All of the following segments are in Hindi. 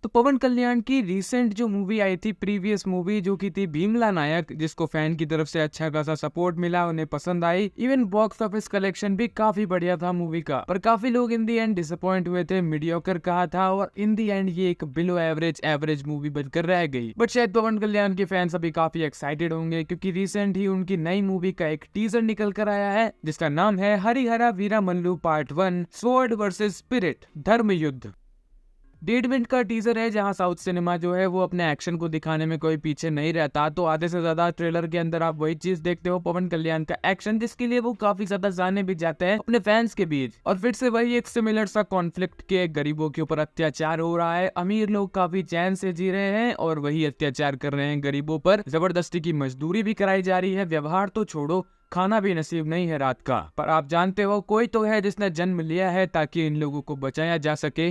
तो पवन कल्याण की रिसेंट जो मूवी आई थी, प्रीवियस मूवी जो की थी भीमला नायक, जिसको फैन की तरफ से अच्छा खासा सपोर्ट मिला, उन्हें पसंद आई। इवन बॉक्स ऑफिस कलेक्शन भी काफी बढ़िया था मूवी का, पर काफी लोग इन दी एंड डिसअपॉइंट हुए थे, मीडियोकर कहा था, और इन दी एंड ये एक बिलो एवरेज मूवी बनकर रह गई। बट शायद पवन कल्याण के फैंस अभी काफी एक्साइटेड होंगे, क्योंकि रिसेंट ही उनकी नई मूवी का एक टीजर निकल कर आया है, जिसका नाम है Harihara Veera Mallu part 1 sword versus spirit Dharma Yuddh. 1.5 minute का टीजर है, जहां साउथ सिनेमा जो है वो अपने एक्शन को दिखाने में कोई पीछे नहीं रहता। तो आधे से ज्यादा ट्रेलर के अंदर आप वही चीज देखते हो, पवन कल्याण का एक्शन, जिसके लिए वो काफी ज्यादा जाने भी जाते हैं अपने फैंस के बीच। और फिर से वही एक सिमिलर सा कॉन्फ्लिक्ट के गरीबों के ऊपर अत्याचार हो रहा है, अमीर लोग काफी चैन से जी रहे हैं और वही अत्याचार कर रहे हैं गरीबों पर, जबरदस्ती की मजदूरी भी कराई जा रही है, व्यवहार तो छोड़ो, खाना भी नसीब नहीं है रात का। पर आप जानते हो, कोई तो है जिसने जन्म लिया है ताकि इन लोगों को बचाया जा सके।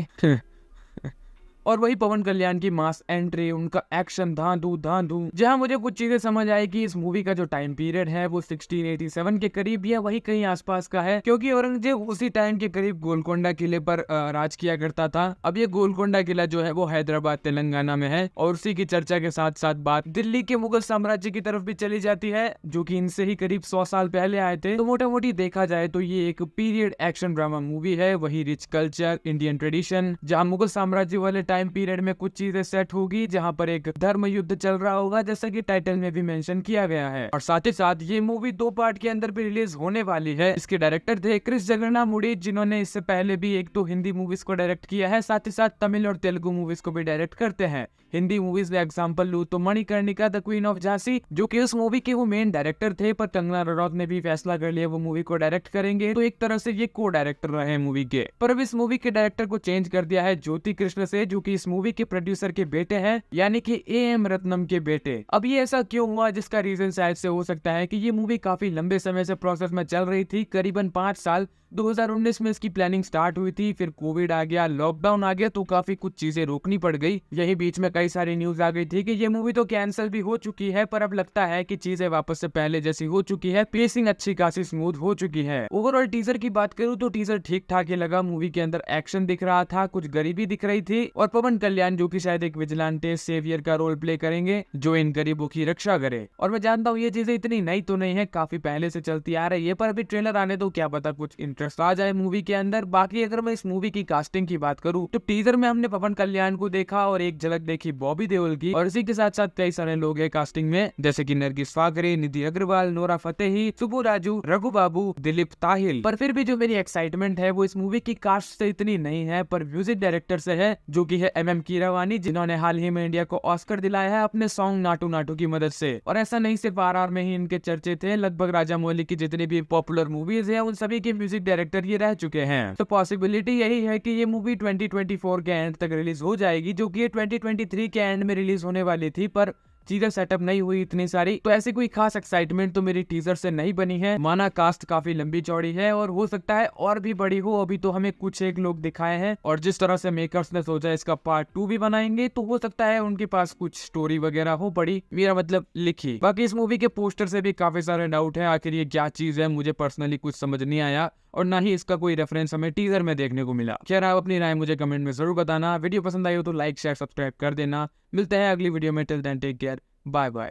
और वही पवन कल्याण की मास एंट्री, उनका एक्शन धांधू धांधू, जहां मुझे कुछ चीजें समझ आई कि इस मूवी का जो टाइम पीरियड है वो 1687 के करीब या वही कहीं आसपास का है, क्योंकि औरंगजेब उसी टाइम के करीब गोलकोंडा किले पर राज किया करता था। अब ये गोलकोंडा किला जो है वो हैदराबाद तेलंगाना में है, और उसी की चर्चा के साथ साथ बात दिल्ली के मुगल साम्राज्य की तरफ भी चली जाती है, जो कि इनसे ही करीब 100 साल पहले आए थे। तो मोटा मोटी देखा जाए तो ये एक पीरियड एक्शन ड्रामा मूवी है, वही रिच कल्चर, इंडियन ट्रेडिशन, जहाँ मुगल साम्राज्य वाले टाइम पीरियड में कुछ चीजें सेट होगी, जहां पर एक धर्म युद्ध चल रहा होगा, जैसा कि टाइटल में भी मेंशन किया गया है। और साथ ही साथ ये मूवी 2 पार्ट के अंदर भी रिलीज होने वाली है। इसके डायरेक्टर थे क्रिस जगन्नामुडी, जिन्होंने इससे पहले भी 1-2 हिंदी मूवीज को डायरेक्ट किया है, साथ ही साथ तमिल और तेलुगु मूवीज को भी डायरेक्ट करते हैं। हिंदी मूवीज में एग्जाम्पल लू तो Manikarnika the queen of Jhansi, जो कि उस मूवी के वो मेन डायरेक्टर थे, पर कंगना रनौत ने भी फैसला कर लिया वो मूवी को डायरेक्ट करेंगे, तो एक तरह से ये को डायरेक्टर रहे मूवी के। पर अब इस मूवी के डायरेक्टर को चेंज कर दिया है ज्योति कृष्ण से, जो कि इस मूवी के प्रोड्यूसर के बेटे हैं, यानी कि AM रत्नम के बेटे। अब ये ऐसा क्यों हुआ, जिसका रीजन शायद से हो सकता है कि ये मूवी काफी लंबे समय से प्रोसेस में चल रही थी, करीबन 5 साल। 2019 में इसकी प्लानिंग स्टार्ट हुई थी, फिर कोविड आ गया, लॉकडाउन आ गया, तो काफी कुछ चीजें रोकनी पड़ गई। यही बीच में कई सारी न्यूज आ गई थी कि ये मूवी तो कैंसिल भी हो चुकी है, पर अब लगता है कि चीजें वापस से पहले जैसी हो चुकी है, पेसिंग अच्छी खासी स्मूथ हो चुकी है। ओवरऑल टीजर की बात करूं तो टीजर ठीक ठाक ही लगा। मूवी के अंदर एक्शन दिख रहा था, कुछ गरीबी दिख रही थी, और पवन कल्याण जो कि शायद एक विजिलेंटे सेवियर का रोल प्ले करेंगे, जो इन गरीबों की रक्षा करे। और मैं जानता हूँ ये चीजें इतनी नई तो नहीं है, काफी पहले से चलती आ रही है, पर अभी ट्रेलर आने तो क्या पता कुछ इंटरेस्ट आ जाए मूवी के अंदर। बाकी अगर मैं इस मूवी की कास्टिंग की बात करूं तो टीजर में हमने पवन कल्याण को देखा और एक झलक देखी बॉबी देओल की, और इसी के साथ साथ कई सारे लोग हैं कास्टिंग में, जैसे कि नरगिस फाकरे, निधि अग्रवाल, नोरा फतेही, सुबू राजू, रघु बाबू, दिलीप ताहिल। पर फिर भी जो मेरी एक्साइटमेंट है वो इस मूवी की कास्ट से इतनी नहीं है, पर म्यूजिक डायरेक्टर से है, जो कि है MM कीरावानी, जिन्होंने हाल ही में इंडिया को ऑस्कर दिलाया है अपने सॉन्ग नाटू नाटू की मदद से। और ऐसा नहीं सिर्फ RR में ही इनके चर्चे थे, लगभग राजा मौली की जितनी भी पॉपुलर मूवीज है उन सभी के म्यूजिक डायरेक्टर ये रह चुके हैं। तो पॉसिबिलिटी यही है कि ये मूवी 2024 के एंड तक रिलीज हो जाएगी, जो कि ये 2023 के एंड में रिलीज होने वाली थी, पर चीजें सेटअप नहीं हुई इतनी सारी, तो ऐसी कोई खास एक्साइटमेंट तो मेरी टीजर से नहीं बनी है। माना कास्ट काफी लंबी चौड़ी है और हो सकता है और भी बड़ी हो, अभी तो हमें कुछ एक लोग दिखाए हैं, और जिस तरह से मेकर्स ने सोचा इसका पार्ट 2 भी बनाएंगे, तो हो सकता है उनके पास कुछ स्टोरी वगैरह हो पड़ी, मेरा मतलब लिखी। बाकी इस मूवी के पोस्टर से भी काफी सारे डाउट है, आखिर ये क्या चीज है, मुझे पर्सनली कुछ समझ नहीं आया, और ना ही इसका कोई रेफरेंस हमें टीजर में देखने को मिला। खैर, आप अपनी राय मुझे कमेंट में जरूर बताना। वीडियो पसंद आई हो तो लाइक शेयर सब्सक्राइब कर देना। मिलते हैं अगली वीडियो में, till then take care, bye bye.